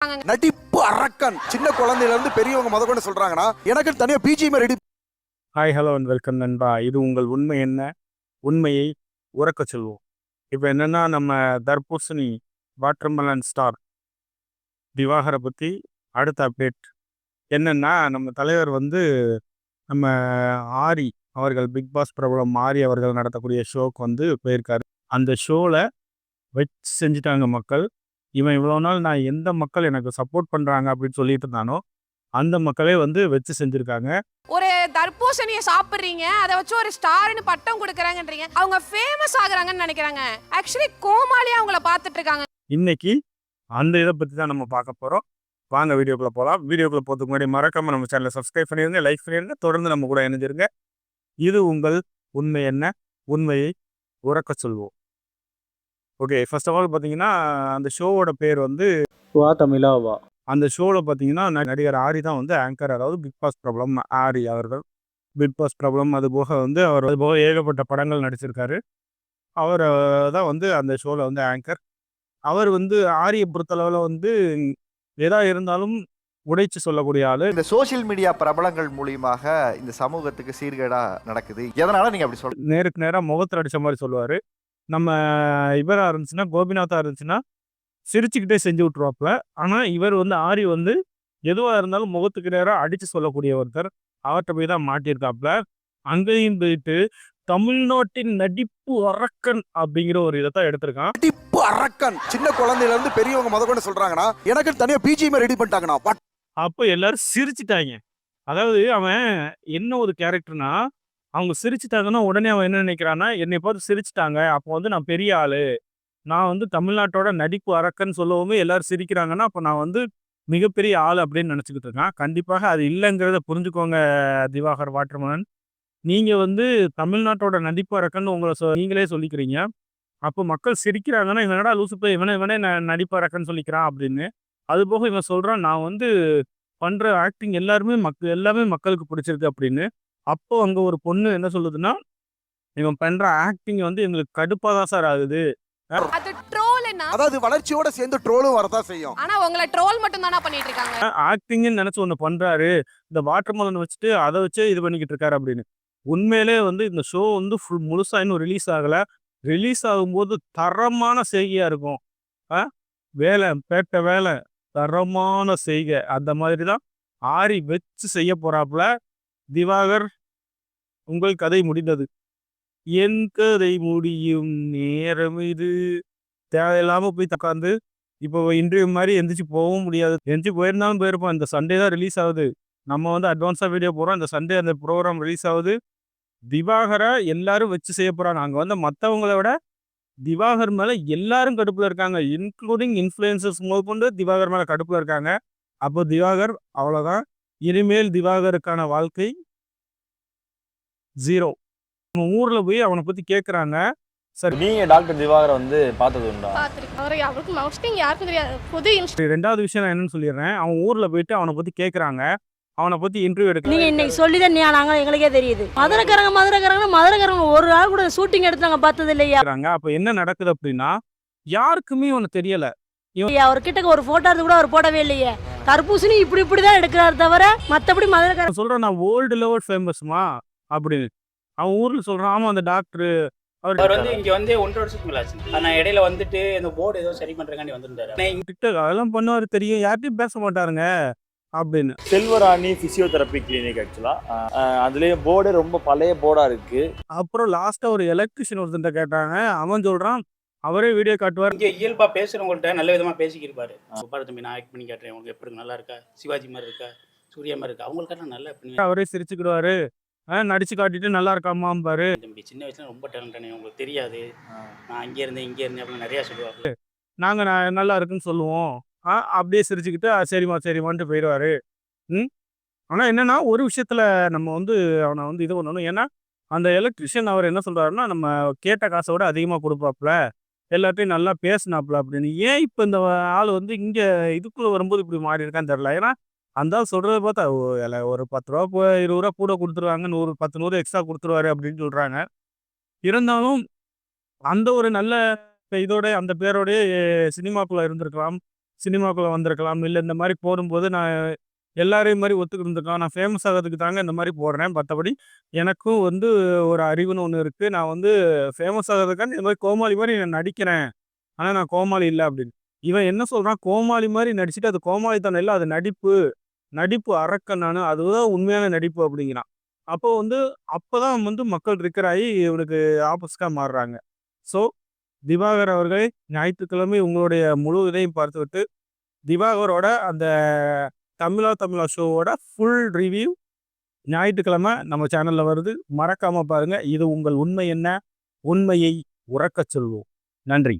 இருக்காங்க. நடிப்பு அரக்கன் சின்ன குழந்தையில இருந்து பெரியவங்க முதற்கொண்டு சொல்றாங்கன்னா எனக்கு தனியா BGM ready. Hi hello and welcome நண்பா. இது உங்கள் உண்மை என்ன, உண்மையை உறக்க சொல்வோம். இப்போ என்னன்னா, நம்ம தர்பூசணி வாட்டர்மெலன் ஸ்டார் திவாகரை பற்றி அடுத்த அப்டேட் என்னன்னா, நம்ம தலைவர் வந்து நம்ம ஆரி அவர்கள், பிக் பாஸ் பிரபலம் ஆரி அவர்கள் நடத்தக்கூடிய ஷோக்கு வந்து போயிருக்காரு. அந்த ஷோவில் வச்சு செஞ்சுட்டாங்க மக்கள். இவன் இவ்வளோ நாள் நான் எந்த மக்கள் எனக்கு சப்போர்ட் பண்ணுறாங்க அப்படின்னு சொல்லிட்டு இருந்தானோ அந்த மக்களே வந்து வச்சு செஞ்சுருக்காங்க. ஒரு தர்பூசணியை சாப்பிடுறீங்க, அதை வச்சு ஒரு ஸ்டார்னு பட்டம் கொடுக்குறாங்கன்றீங்க. அவங்க ஃபேமஸ் ஆகுறாங்கன்னு நினைக்கிறாங்க. ஆக்சுவலி கோமாளியா அவங்கள பார்த்துட்டு இருக்காங்க. இன்னைக்கு அந்த இதை பற்றி தான் நம்ம பார்க்க போகிறோம். வாங்க வீடியோக்குள்ளே போகலாம். வீடியோக்குள்ளே போகிறதுக்கு முன்னாடி மறக்காமல் நம்ம சேனலை சப்ஸ்கிரைப் பண்ணிடுங்க, லைக் பண்ணிடுங்க, தொடர்ந்து நம்ம கூட இணைஞ்சிருங்க. இது உங்கள் உண்மை என்ன, உண்மையை உறக்க சொல்வோம். ஓகே, ஃபர்ஸ்ட் ஆஃப் ஆல் பார்த்தீங்கன்னா, அந்த ஷோவோட பேர் வந்து வா தமிழா வா. அந்த ஷோவில் பார்த்தீங்கன்னா நடிகர் ஆரி தான் வந்து ஆங்கர், அதாவது பிக் பாஸ் பிரபலம் ஆரி அவர்கள். பிக் பாஸ் பிரபலம் அது போக வந்து அவர் அது போக ஏகப்பட்ட படங்கள் நடிச்சிருக்காரு. அவர் தான் வந்து அந்த ஷோவில் வந்து ஆங்கர். அவர் வந்து ஆரியை பொறுத்தளவில் வந்து எதா இருந்தாலும் உடைச்சு சொல்லக்கூடிய ஆளு. இந்த சோசியல் மீடியா பிரபலங்கள் மூலியமாக இந்த சமூகத்துக்கு சீர்கேடா நடக்குது. எதனால நீங்க அப்படி சொல்றீங்க? நேருக்கு நேராக முகத்தில் அடித்த மாதிரி சொல்லுவார். நம்ம இவராக இருந்துச்சுன்னா, கோபிநாத்தாக இருந்துச்சுன்னா சிரிச்சுக்கிட்டே செஞ்சு விட்ருவாப்புல. ஆனால் இவர் வந்து ஆரி வந்து எதுவாக இருந்தாலும் முகத்துக்கு நேராக அடித்து சொல்லக்கூடிய ஒருத்தர். அவர்கிட்ட போய் தான் மாட்டியிருக்காப்புல. அங்கேயும் போயிட்டு தமிழ்நாட்டின் நடிப்பு அரக்கன் அப்படிங்கிற ஒரு இதை தான் எடுத்திருக்கான். நடிப்பு அரக்கன் சின்ன குழந்தையில இருந்து பெரியவங்க முதற்கொண்டு சொல்றாங்கன்னா எனக்கு தனியா பிஜிஎம் ரெடி பண்ணிட்டாங்கண்ணா. அப்போ எல்லாரும் சிரிச்சிட்டாங்க. அதாவது அவன் என்ன ஒரு கேரக்டர்னா, அவங்க சிரிச்சிட்டாங்கன்னா உடனே அவன் என்ன நினைக்கிறான்னா, என்னை பார்த்து சிரிச்சிட்டாங்க, அப்போ வந்து நான் பெரிய ஆளு, நான் வந்து தமிழ்நாட்டோட நடிப்பு அரக்கன்னு சொல்லவுமே எல்லாரும் சிரிக்கிறாங்கன்னா, அப்போ நான் வந்து மிகப்பெரிய ஆள் அப்படின்னு நினச்சிக்கிட்டு இருக்கான். கண்டிப்பாக அது இல்லைங்கிறத புரிஞ்சுக்கோங்க திவாகர் வாட்டர்மெலன். நீங்கள் வந்து தமிழ்நாட்டோட நடிப்பு அரக்கன்னு உங்களை நீங்களே சொல்லிக்கிறீங்க. அப்போ மக்கள் சிரிக்கிறாங்கன்னா, இவனடா லூசு போய் இவனே நடிப்பு அரக்கன்னு சொல்லிக்கிறான் அப்படின்னு. அது போக இவன் சொல்கிறான், நான் வந்து பண்ணுற ஆக்டிங் எல்லாமே மக்களுக்கு பிடிச்சிருக்கு அப்படின்னு. அப்போ அங்கே ஒரு பொண்ணு என்ன சொல்லுதுன்னா, இவன் பண்ணுற ஆக்டிங் வந்து எங்களுக்கு கடுப்பாக தான் சார் ஆகுது. அது ட்ரோல்னா, அதாவது வளர்ச்சியோட சேர்ந்து ட்ரோலும் வரதான் செய்யும். ஆனா உங்களை ட்ரோல் மட்டும் தானா பண்ணிட்டு இருக்காங்க. ஆக்டிங்னு நினைச்சு ஒன்று பண்றாரு, இந்த வாட்டர்மெலன் வச்சுட்டு அதை வச்சு இது பண்ணிக்கிட்டு இருக்காரு அப்படின்னு. உண்மையிலே வந்து இந்த ஷோ வந்து முழுசா இன்னும் ரிலீஸ் ஆகலை. ரிலீஸ் ஆகும்போது தரமான செய்கையா இருக்கும். பேட்ட வேலை தரமான செய்கை, அந்த மாதிரி தான் ஆரி வச்சு செய்ய போறாப்புல. திவாகர், உங்கள் கதை முடிந்தது. என் கதை முடியும் நேரம் இது. தேவையில்லாம போய் உட்காந்து இப்போ இன்டர்வியூ மாதிரி எந்திரிச்சு போகவும் முடியாது. எந்திரிச்சு போயிருந்தாலும் போயிருப்போம். இந்த சண்டே தான் ரிலீஸ் ஆகுது. நம்ம வந்து அட்வான்ஸாக வீடியோ போகிறோம். இந்த சண்டே அந்த ப்ரோக்ராம் ரிலீஸ் ஆகுது. திவாகரை எல்லாரும் வச்சு செய்ய போகிறாங்க. அங்கே வந்து மற்றவங்கள விட திவாகர் மேலே எல்லாரும் கடுப்பில் இருக்காங்க. இன்க்ளூடிங் இன்ஃப்ளூயன்சர்ஸ் முதற்கொண்டு திவாகர் மேலே கடுப்பில் இருக்காங்க. அப்போ திவாகர் அவ்வளோதான். இனிமேல் திவாகருக்கான வாழ்க்கை 0. நம்ம ஊரில் போய் அவனை பற்றி கேட்குறாங்க. சரி, நீங்க டாக்டர் திவாகரை வந்து பார்த்தது உண்டா? அவருக்கு மோஸ்ட்லி யாருக்கும் தெரியாது. புது ரெண்டாவது விஷயம் நான் என்னன்னு சொல்லிடுறேன். அவன் ஊரில் போயிட்டு அவனை பற்றி கேட்குறாங்க. அவனை பற்றி இன்டர்வியூ நீங்க எடுக்க இன்னைக்கு சொல்லிதான் நாங்க எங்களுக்கே தெரியுது. மதுரைக்காரங்க ஒரு ஆள் கூட ஷூட்டிங் எடுத்து நாங்க பார்த்தது இல்லையா. அப்போ என்ன நடக்குது அப்படின்னா, யாருக்குமே ஒன்று தெரியலை. அவர்கிட்ட ஒரு போட்டோ எடுத்து கூட அவர் போடவே இல்லையே. தர்பூசணி இப்படிதான் எடுக்கிறாரு தவிர மத்தபடி மதுரைக்காரங்க சொல்கிறான், நான் வேர்ல்டு லெவல் ஃபேமஸ்மா அப்படின்னு. அவன் ஊரில் சொல்கிறான், ஆமாம் அந்த டாக்டரு அவர் வந்து இங்கே வந்து 1.5 வருஷத்துக்கு மேலே ஆச்சு. ஆனால் இடையில வந்துட்டு இந்த போர்டு ஏதோ சரி பண்ணுறக்காண்டி வந்திருந்தாரு. டிக்டாக் அதெல்லாம் பண்ணுவார் தெரியும், யார்ட்டையும் பேச மாட்டாருங்க அப்படின்னு. செல்வராணி பிசியோதெரப்பி கிளினிக் ஆக்சுவலா அதுலயே போர்டு ரொம்ப பழைய போர்டா இருக்கு. அப்புறம் லாஸ்ட்டாக ஒரு எலக்ட்ரிஷியன் ஒருத்தன்ட்ட கேட்டாங்க. அவன் சொல்கிறான், அவரே வீடியோ காட்டுவார். இங்கே இயல்பாக பேசுகிறவங்கள்ட்ட நல்ல விதமாக பேசிக்கிருப்பாரு. பாரு தம்பி, நான் ஆக்ட் பண்ணி காட்டுறேன், உங்களுக்கு எப்படி நல்லா இருக்கா, சிவாஜி மாதிரி இருக்கா, சூர்யா மாதிரி இருக்கா, அவங்களுக்கான நல்லா பண்ணி அவரே சிரிச்சுக்கிடுவாரு, நடிச்சு காட்டிட்டு நல்லா இருக்காமாம்பாரு. தம்பி சின்ன வயசுல ரொம்ப டேலண்டானே, உங்களுக்கு தெரியாது, நான் அங்கே இருந்தேன் இங்கே இருந்தேன் அப்படின்னு நிறையா சொல்லுவாங்க. நாங்கள் நல்லா இருக்குன்னு சொல்லுவோம். அப்படியே சிரிச்சுக்கிட்டு சரிம்மான்ட்டு போயிடுவார். ஆனால் என்னென்னா, ஒரு விஷயத்தில் நம்ம வந்து அவனை வந்து இது பண்ணணும். ஏன்னா அந்த எலக்ட்ரிஷியன் அவர் என்ன சொல்கிறாருன்னா, நம்ம கேட்ட காசை விட அதிகமாக கொடுப்பாப்புல, எல்லாத்தையும் நல்லா பேசினாப்புல அப்படின்னு. ஏன் இப்போ இந்த ஆள் வந்து இங்கே இதுக்குள்ளே வரும்போது இப்படி மாறி இருக்கான்னு தெரில. ஏன்னா அந்த ஆள் சொல்கிறத பார்த்தா ஒரு 10 ரூபா 20 ரூபா கூட கொடுத்துருவாங்க, 100 எக்ஸ்ட்ரா கொடுத்துருவாரு அப்படின்னு சொல்கிறாங்க. இருந்தாலும் அந்த ஒரு நல்ல இதோட அந்த பேரோடய சினிமாக்குள்ளே இருந்திருக்கலாம். சினிமாக்குள்ளே வந்திருக்கலாம், இல்லை இந்த மாதிரி போடும்போது நான் எல்லாரையும் மாதிரி ஒத்துக்கிருந்துருக்கலாம். நான் ஃபேமஸ் ஆகிறதுக்கு தாங்க இந்த மாதிரி போடுறேன். மற்றபடி எனக்கும் வந்து ஒரு அறிவுன்னு ஒன்று இருக்குது. நான் வந்து ஃபேமஸ் ஆகிறதுக்காண்டி இந்த மாதிரி கோமாளி மாதிரி நான் நடிக்கிறேன், ஆனால் நான் கோமாளி இல்லை அப்படின்னு. இவன் என்ன சொல்கிறான், கோமாளி மாதிரி நடிச்சுட்டு அது கோமாளித்தனம் இல்லை, அது நடிப்பு, நடிப்பு அரக்கன் நான், அதுதான் உண்மையான நடிப்பு அப்படிங்கிறான். அப்போ வந்து அப்போ தான் வந்து மக்கள் ரிக்கராகி இவனுக்கு ஆப்போசிட்டாக மாறுறாங்க. ஸோ திவாகர் அவர்களே, ஞாயிற்றுக்கிழமை உங்களுடைய முழு இதையும் பார்த்துவிட்டு திவாகரோட அந்த தமிழா ஷோவோட ஃபுல் ரிவ்யூ ஞாயிற்றுக்கிழமை நம்ம சேனலில் வருது. மறக்காமல் பாருங்கள். இது உங்கள் உண்மை என்ன, உண்மையை உறக்கச் சொல்வோம். நன்றி.